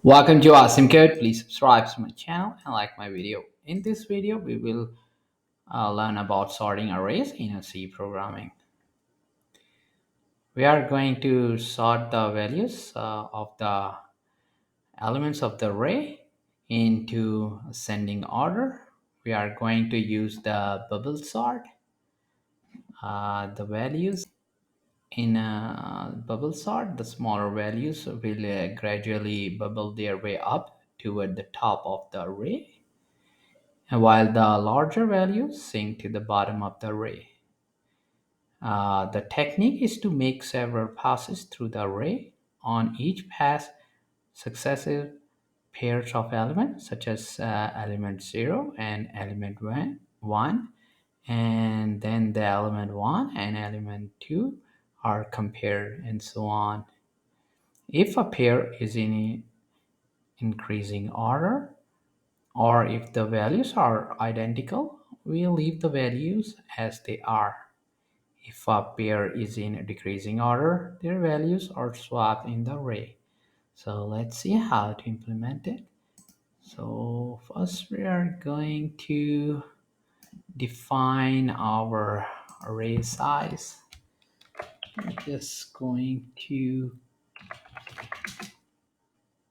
Welcome to Awesome Code. Please subscribe to my channel and like my video. In this video, we will learn about sorting arrays in a C programming. We are going to sort the values of the elements of the array into ascending order. We are going to use the bubble sort. The values in a bubble sort, the smaller values will gradually bubble their way up toward the top of the array, and while the larger values sink to the bottom of the array. The technique is to make several passes through the array. On each pass, successive pairs of elements, such as element 0 and element 1, and then the element 1 and element 2 are compared, and so on. If a pair is in increasing order, or if the values are identical, we leave the values as they are. If a pair is in decreasing order, their values are swapped in the array. So let's see how to implement it. So first we are going to define our array size. I'm just going to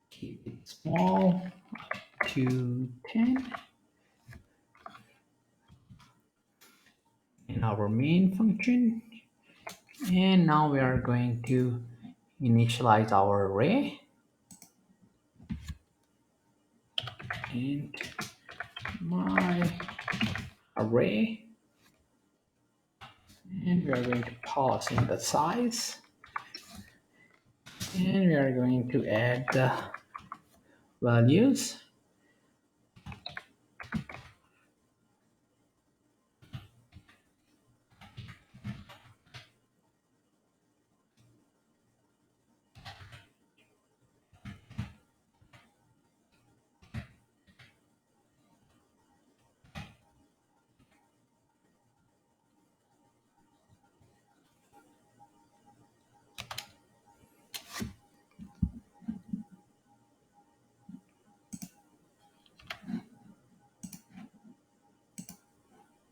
keep it small to 10 in our main function. And now we are going to initialize our array, and my array, and we are going to pass in the size, and we are going to add the values.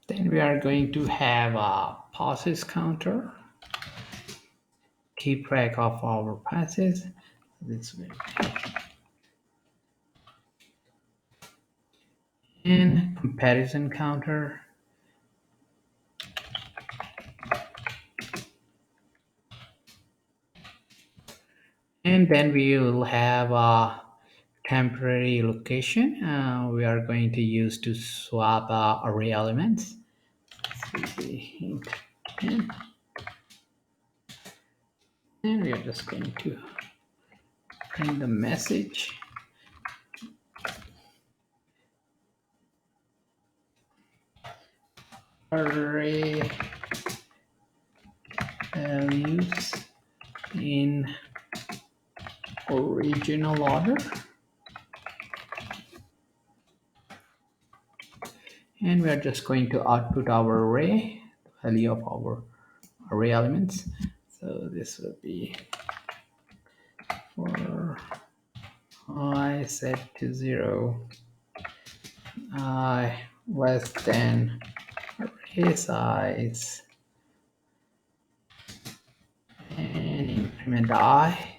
Then we are going to have a passes counter, keep track of our passes this way, and comparison counter, and then we will have a temporary location we are going to use to swap array elements. And we are just going to print the message. Array values in original order. And we are just going to output our array, the value of our array elements. So this will be for I set to 0, I less than array size, and increment I.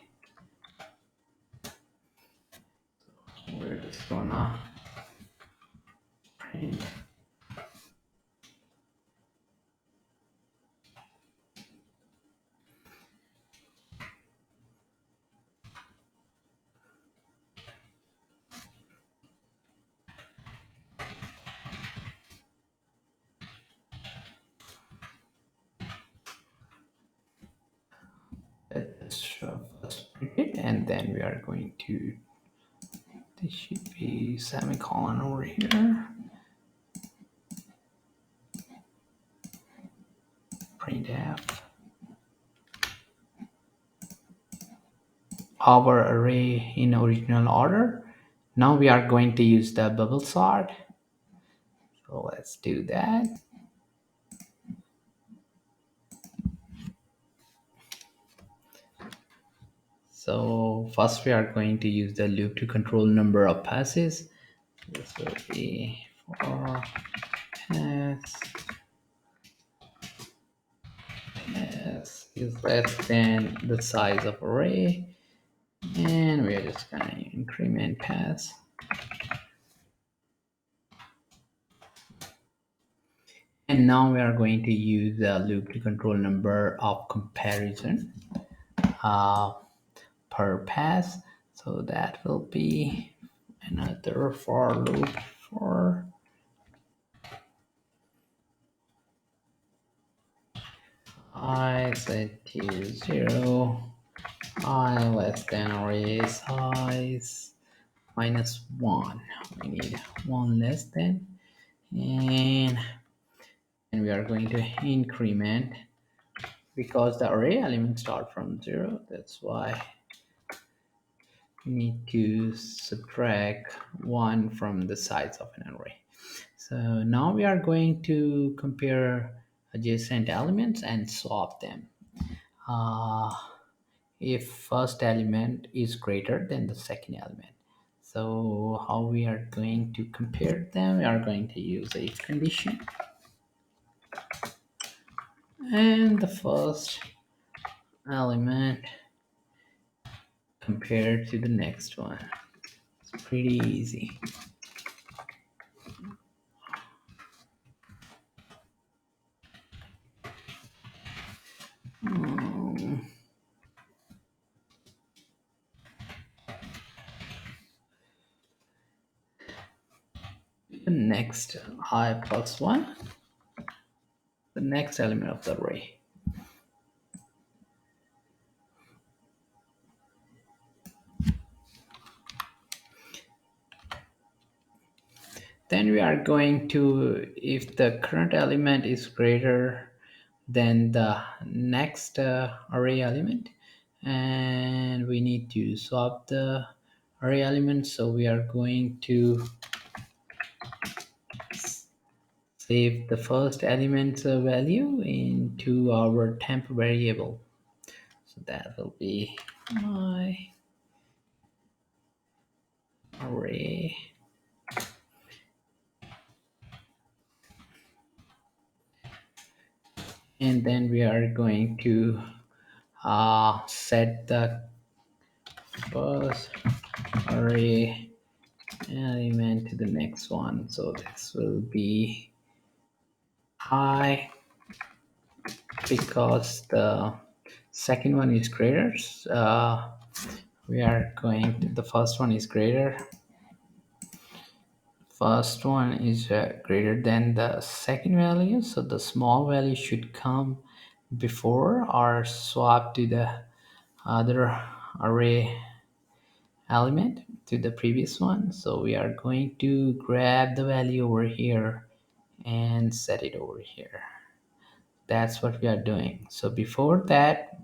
We're just gonna print let's first print it, and then we are going to, this should be semicolon over here, printf our array in original order. Now we are going to use the bubble sort. So let's do that. So first we are going to use the loop to control number of passes. This will be for pass s is less than the size of array, and we are just going to increment pass. And now we are going to use the loop to control number of comparison uh, per pass. So that will be another for loop for I set to 0, I less than array size minus 1. We need 1 less than, and we are going to increment because the array elements start from 0. That's why we need to subtract 1 from the size of an array. So now we are going to compare adjacent elements and swap them. Uh, if first element is greater than the second element. So how we are going to compare them? We are going to use a if condition. And the first element compared to the next one. It's pretty easy. The next I plus 1, the next element of the array. Then we are going to, if the current element is greater than the next array element, and we need to swap the array element, so we are going to save the first element's value into our temp variable. So that will be my array. And then we are going to set the first array element to the next one. So this will be I, because the second one is greater. We are going to, the first one is greater. First one is greater than the second value, so the small value should come before or swap to the other array element to the previous one. So we are going to grab the value over here and set it over here. That's what we are doing. So before that,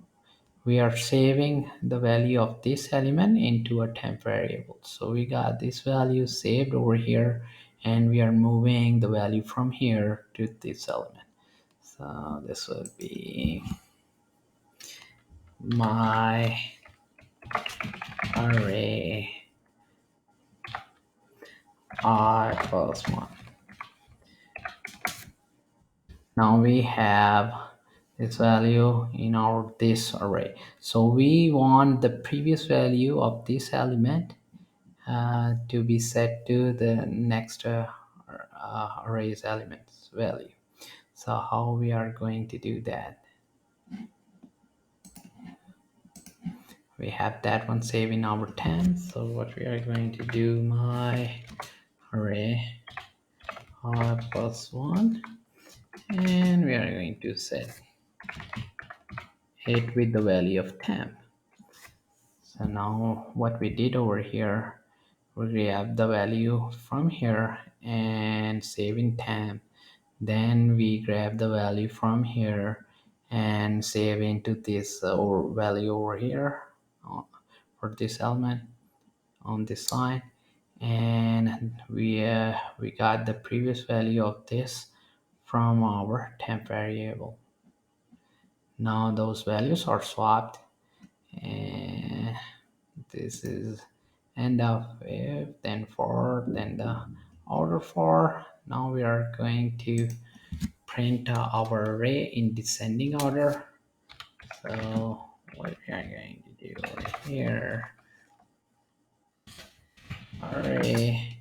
we are saving the value of this element into a temp variable. So we got this value saved over here, and we are moving the value from here to this element. So this will be my array I plus 1. Now we have this value in our this array. So we want the previous value of this element to be set to the next array's elements value. So how we are going to do that? We have that one saved in our temp. So what we are going to do, my array I plus 1, and we are going to set it with the value of temp. So now what we did over here, we grab the value from here and save in temp. Then we grab the value from here and save into this or value over here for this element on this line. And we got the previous value of this from our temp variable. Now those values are swapped, and This is end of fifth, then fourth, then the order for. Now we are going to print our array in descending order. So what we are going to do over here, array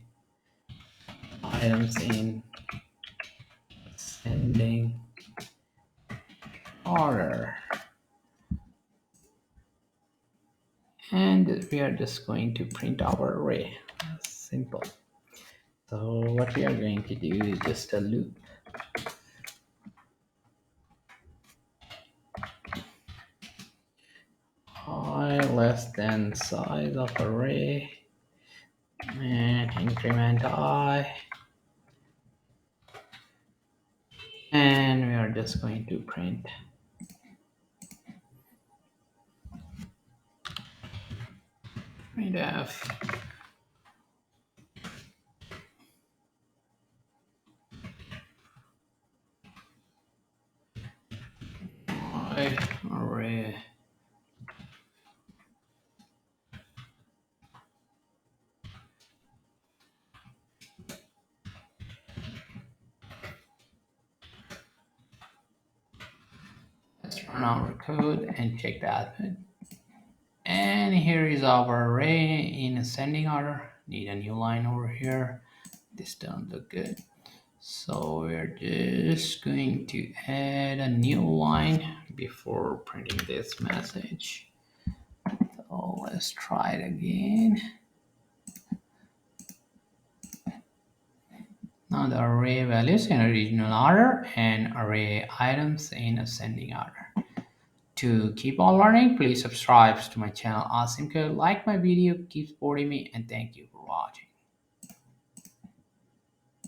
items in ascending order. And we are just going to print our array. Simple. So what we are going to do is just a loop. I less than size of array and increment I, and we are just going to print printf I array. Let's run our code and check the output. And here is our array in ascending order. Need a new line over here. This doesn't look good. So we're just going to add a new line before printing this message. So let's try it again. Now the array values in original order and array items in ascending order. To keep on learning, please subscribe to my channel Asim Code, like my video, keep supporting me, and thank you for watching.